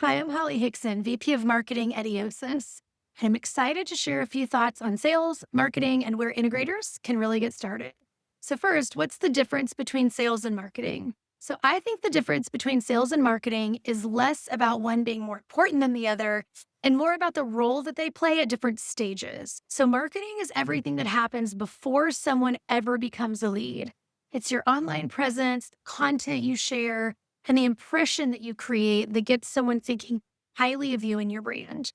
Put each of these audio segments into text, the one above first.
Hi, I'm Holly Hixson, VP of Marketing at EOSYS. I'm excited to share a few thoughts on sales, marketing, and where integrators can really get started. So, first, what's the difference between sales and marketing? So, I think the difference between sales and marketing is less about one being more important than the other and more about the role that they play at different stages. So, marketing is everything that happens before someone ever becomes a lead. It's your online presence, the content you share, and the impression that you create that gets someone thinking highly of you and your brand.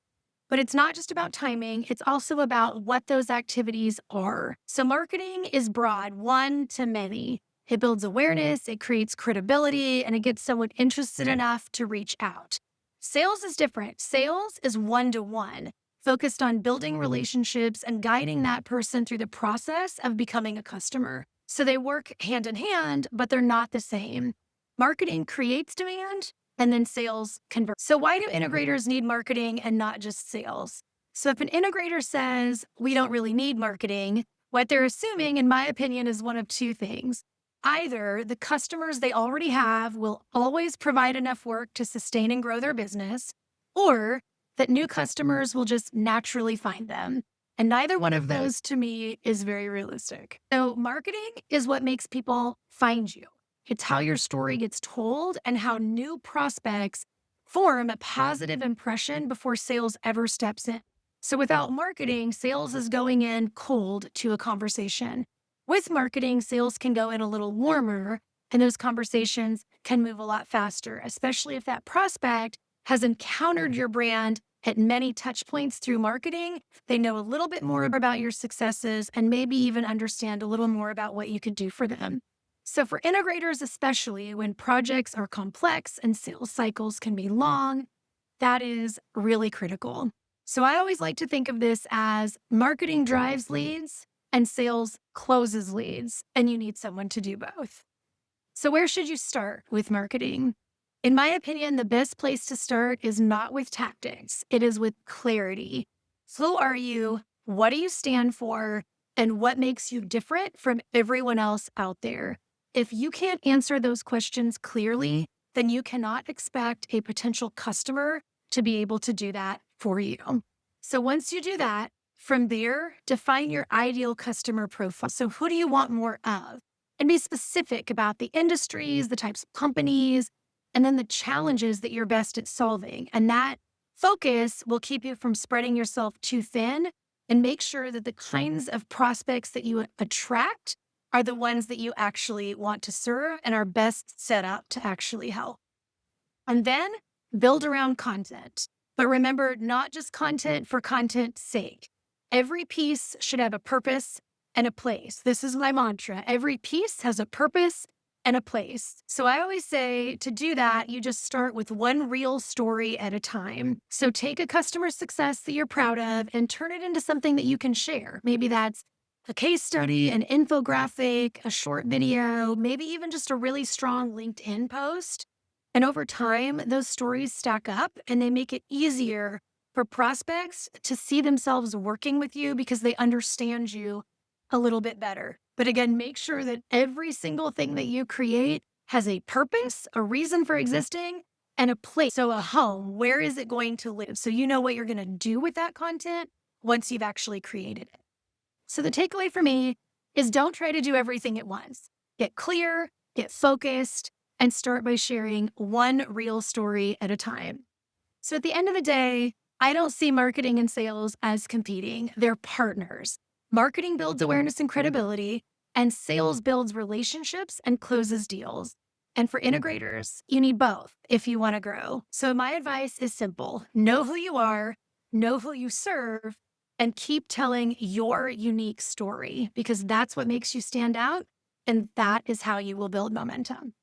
But it's not just about timing, it's also about what those activities are. So, marketing is broad, one to many. It builds awareness, it creates credibility, and it gets someone interested enough to reach out. Sales is different. Sales is one to one, focused on building relationships and guiding that person through the process of becoming a customer. So, they work hand in hand, but they're not the same. Marketing creates demand and then sales converts. So why do integrators need marketing and not just sales? So if an integrator says we don't really need marketing, what they're assuming, in my opinion, is one of two things. Either the customers they already have will always provide enough work to sustain and grow their business, or that new customers will just naturally find them. And neither one of those to me is very realistic. So marketing is what makes people find you. It's how your story gets told and how new prospects form a positive impression before sales ever steps in. So without marketing, sales is going in cold to a conversation. With marketing, sales can go in a little warmer and those conversations can move a lot faster, especially if that prospect has encountered your brand at many touch points through marketing. They know a little bit more about your successes and maybe even understand a little more about what you can do for them. So, for integrators, especially when projects are complex and sales cycles can be long, that is really critical. So, I always like to think of this as marketing drives leads and sales closes leads, and you need someone to do both. So, where should you start with marketing? In my opinion, the best place to start is not with tactics, it is with clarity. Who are you? What do you stand for? And what makes you different from everyone else out there? If you can't answer those questions clearly, then you cannot expect a potential customer to be able to do that for you. So once you do that, from there, define your ideal customer profile. So who do you want more of? And be specific about the industries, the types of companies, and then the challenges that you're best at solving. And that focus will keep you from spreading yourself too thin and make sure that the kinds of prospects that you attract are the ones that you actually want to serve and are best set up to actually help. And then build around content. But remember, not just content for content's sake. Every piece should have a purpose and a place. This is my mantra. Every piece has a purpose and a place. So I always say to do that, you just start with one real story at a time. So take a customer success that you're proud of and turn it into something that you can share. Maybe that's a case study, an infographic, a short video, maybe even just a really strong LinkedIn post. And over time, those stories stack up and they make it easier for prospects to see themselves working with you because they understand you a little bit better. But again, make sure that every single thing that you create has a purpose, a reason for existing, and a place. So a home, where is it going to live? So you know what you're going to do with that content once you've actually created it. So the takeaway for me is don't try to do everything at once. Get clear, get focused, and start by sharing one real story at a time. So at the end of the day, I don't see marketing and sales as competing. They're partners. Marketing builds awareness and credibility, and sales builds relationships and closes deals. And for integrators, you need both if you want to grow. So my advice is simple. Know who you are, know who you serve, and keep telling your unique story because that's what makes you stand out. And that is how you will build momentum.